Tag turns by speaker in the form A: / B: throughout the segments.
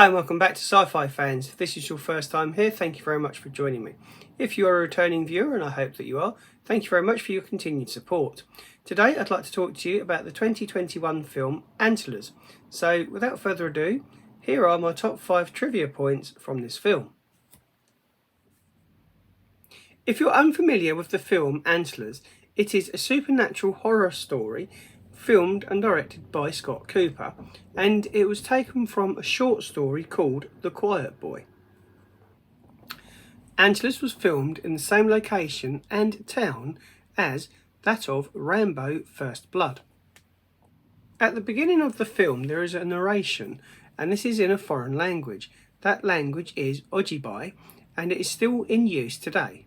A: Hi and welcome back to Sci-Fi fans. If this is your first time here, thank you very much for joining me. If you are a returning viewer, and I hope that you are, thank you very much for your continued support. Today I'd like to talk to you about the 2021 film Antlers. So without further ado, here are my top 5 trivia points from this film. If you're unfamiliar with the film Antlers, it is a supernatural horror story filmed and directed by Scott Cooper, and it was taken from a short story called The Quiet Boy. Antlers was filmed in the same location and town as that of Rambo First Blood. At the beginning of the film there is a narration, and this is in a foreign language. That language is Ojibwe, and it is still in use today.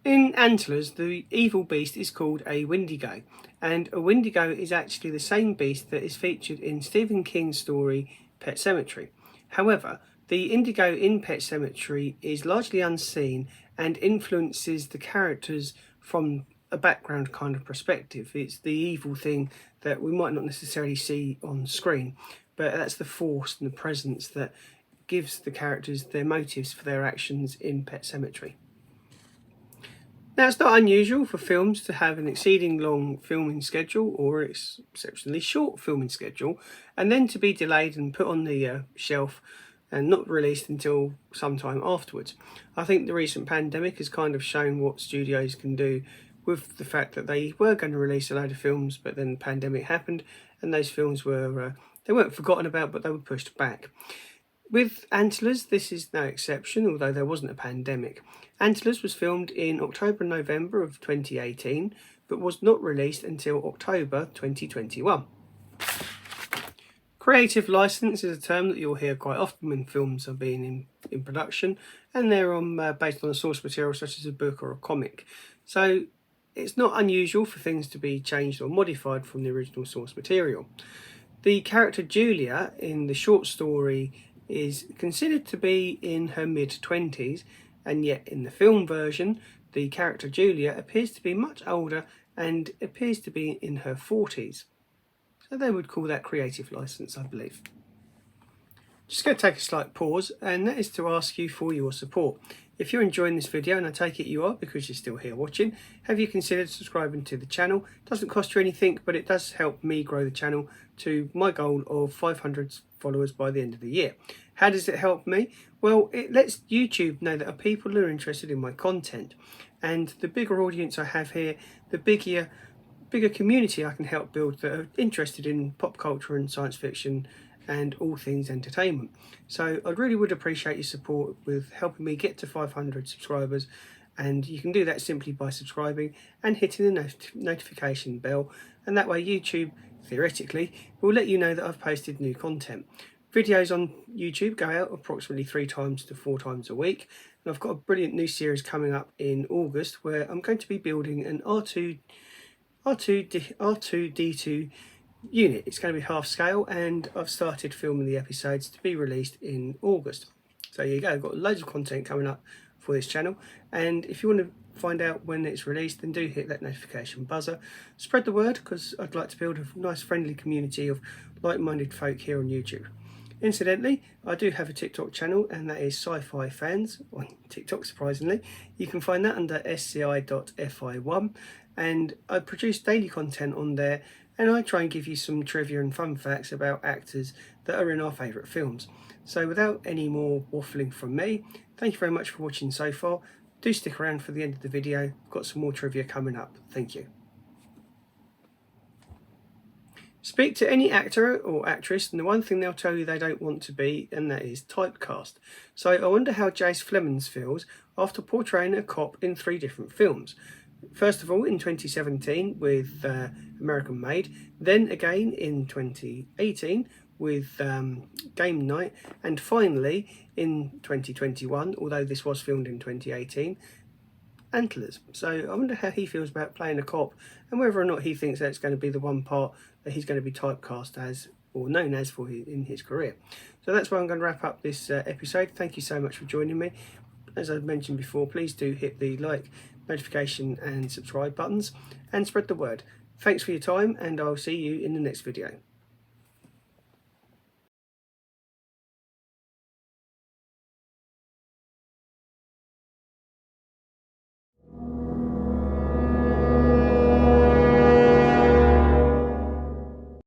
A: In Antlers, the evil beast is called a Wendigo, and a Wendigo is actually the same beast that is featured in Stephen King's story Pet Sematary. However, the Indigo in Pet Sematary is largely unseen and influences the characters from a background kind of perspective. It's the evil thing that we might not necessarily see on screen, but that's the force and the presence that gives the characters their motives for their actions in Pet Sematary. Now, it's not unusual for films to have an exceeding long filming schedule or exceptionally short filming schedule, and then to be delayed and put on the shelf and not released until sometime afterwards. I think the recent pandemic has kind of shown what studios can do with the fact that they were going to release a load of films, but then the pandemic happened and those films were, they weren't forgotten about, but they were pushed back. With Antlers, this is no exception, although there wasn't a pandemic. Antlers was filmed in October and November of 2018, but was not released until October 2021. Creative license is a term that you'll hear quite often when films are being in production, and they're based on a source material such as a book or a comic. So it's not unusual for things to be changed or modified from the original source material. The character Julia in the short story is considered to be in her mid-20s, and yet in the film version the character Julia appears to be much older and appears to be in her 40s. So they would call that creative license, I believe. Just going to take a slight pause, and that is to ask you for your support. If you're enjoying this video, and I take it you are because you're still here watching, have you considered subscribing to the channel? It doesn't cost you anything, but it does help me grow the channel to my goal of 500 followers by the end of the year. How does it help me? Well, it lets YouTube know that people are interested in my content, and the bigger audience I have here, the bigger community I can help build that are interested in pop culture and science fiction and all things entertainment. So I really would appreciate your support with helping me get to 500 subscribers, and you can do that simply by subscribing and hitting the notification bell, and that way YouTube theoretically will let you know that I've posted new content. Videos on YouTube go out approximately 3 times to 4 times a week, and I've got a brilliant new series coming up in August where I'm going to be building an R2D2 unit. It's going to be half scale, and I've started filming the episodes to be released in August. So there you go, I've got loads of content coming up for this channel, and if you want to find out when it's released, then do hit that notification buzzer. Spread the word, because I'd like to build a nice friendly community of like-minded folk here on YouTube. Incidentally, I do have a TikTok channel, and that is Sci-Fi Fans on TikTok, surprisingly. You can find that under sci.fi1, and I produce daily content on there, and I try and give you some trivia and fun facts about actors that are in our favourite films. So without any more waffling from me, thank you very much for watching so far. Do stick around for the end of the video. I've got some more trivia coming up. Thank you. Speak to any actor or actress, and the one thing they'll tell you they don't want to be, and that is typecast. So I wonder how Jace Plemons feels after portraying a cop in 3 different films. First of all in 2017 with American Made, then again in 2018 with Game Night, and finally in 2021, although this was filmed in 2018, Antlers. So I wonder how he feels about playing a cop, and whether or not he thinks that's going to be the one part that he's going to be typecast as, or known as, in his career. So that's where I'm going to wrap up this episode. Thank you so much for joining me. As I mentioned before, please do hit the like, notification and subscribe buttons, and spread the word. Thanks for your time, and I'll see you in the next video.